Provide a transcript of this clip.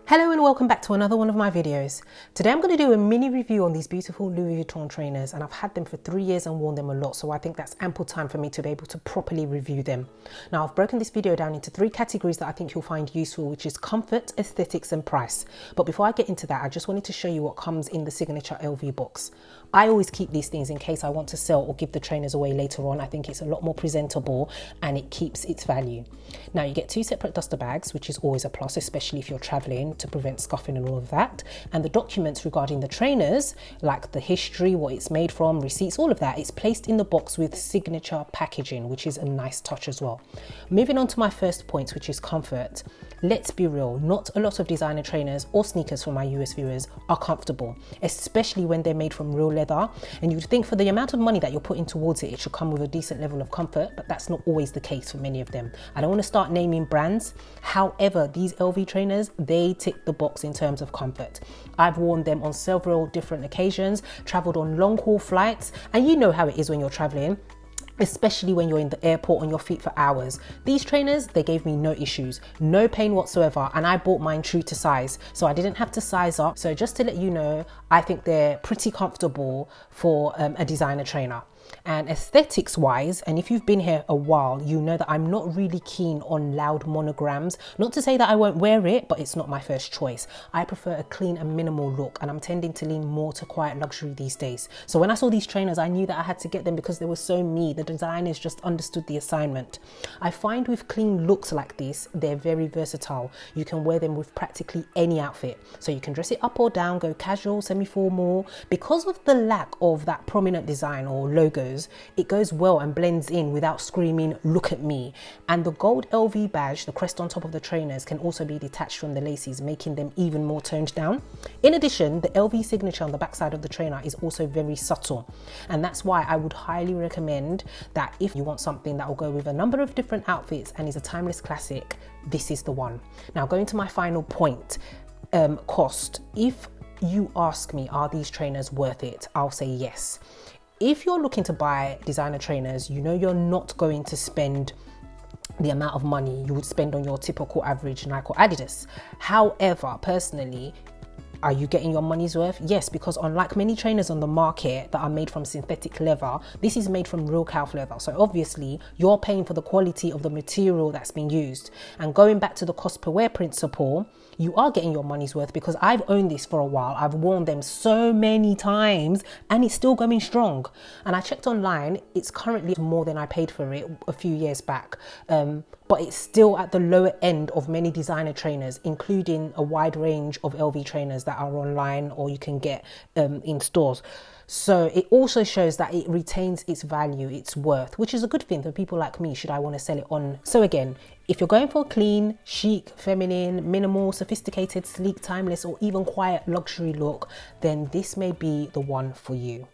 Hello and welcome back to another one of my videos. Today I'm going to do a mini review on these beautiful Louis Vuitton trainers, and I've had them for 3 years and worn them a lot, so I think that's ample time for me to be able to properly review them. Now I've broken this video down into 3 categories that I think you'll find useful, which is comfort, aesthetics and price. But before I get into that, I just wanted to show you what comes in the signature LV box. I always keep these things in case I want to sell or give the trainers away later on. I think it's a lot more presentable and it keeps its value. Now you get 2 separate duster bags, which is always a plus, especially if you're traveling, to prevent scuffing and all of that. And the documents regarding the trainers, like the history, what it's made from, receipts, all of that, it's placed in the box with signature packaging, which is a nice touch as well. Moving on to my first point, which is comfort. Let's be real, not a lot of designer trainers or sneakers for my US viewers are comfortable, especially when they're made from real leather. And you'd think for the amount of money that you're putting towards it, it should come with a decent level of comfort, but that's not always the case for many of them. I don't want to start naming brands. However, these LV trainers, they tick the box in terms of comfort. I've worn them on several different occasions, traveled on long haul flights, and you know how it is when you're traveling, especially when you're in the airport on your feet for hours. These trainers, they gave me no issues, no pain whatsoever, and I bought mine true to size, so I didn't have to size up. So just to let you know, I think they're pretty comfortable for a designer trainer. And aesthetics wise, and if you've been here a while, you know that I'm not really keen on loud monograms. Not to say that I won't wear it, but it's not my first choice. I prefer a clean and minimal look, and I'm tending to lean more to quiet luxury these days. So when I saw these trainers, I knew that I had to get them because they were so me. The designers just understood the assignment. I find with clean looks like this, they're very versatile. You can wear them with practically any outfit. So you can dress it up or down, go casual, semi-formal. Because of the lack of that prominent design or logo, it goes well and blends in without screaming, "Look at me." And the gold LV badge, the crest on top of the trainers, can also be detached from the laces, making them even more toned down. In addition, the LV signature on the backside of the trainer is also very subtle. And that's why I would highly recommend that if you want something that will go with a number of different outfits and is a timeless classic, this is the one. Now going to my final point, cost. If you ask me, are these trainers worth it? I'll say yes. If you're looking to buy designer trainers, you know you're not going to spend the amount of money you would spend on your typical average Nike or Adidas. However, personally, are you getting your money's worth? Yes, because unlike many trainers on the market that are made from synthetic leather, this is made from real calf leather. So obviously you're paying for the quality of the material that's been used. And going back to the cost per wear principle, you are getting your money's worth, because I've owned this for a while. I've worn them so many times and it's still going strong. And I checked online, it's currently more than I paid for it a few years back. But it's still at the lower end of many designer trainers, including a wide range of LV trainers that are online or you can get in stores. So it also shows that it retains its value, its worth, which is a good thing for people like me should I want to sell it on. So again, if you're going for a clean, chic, feminine, minimal, sophisticated, sleek, timeless, or even quiet luxury look, then this may be the one for you.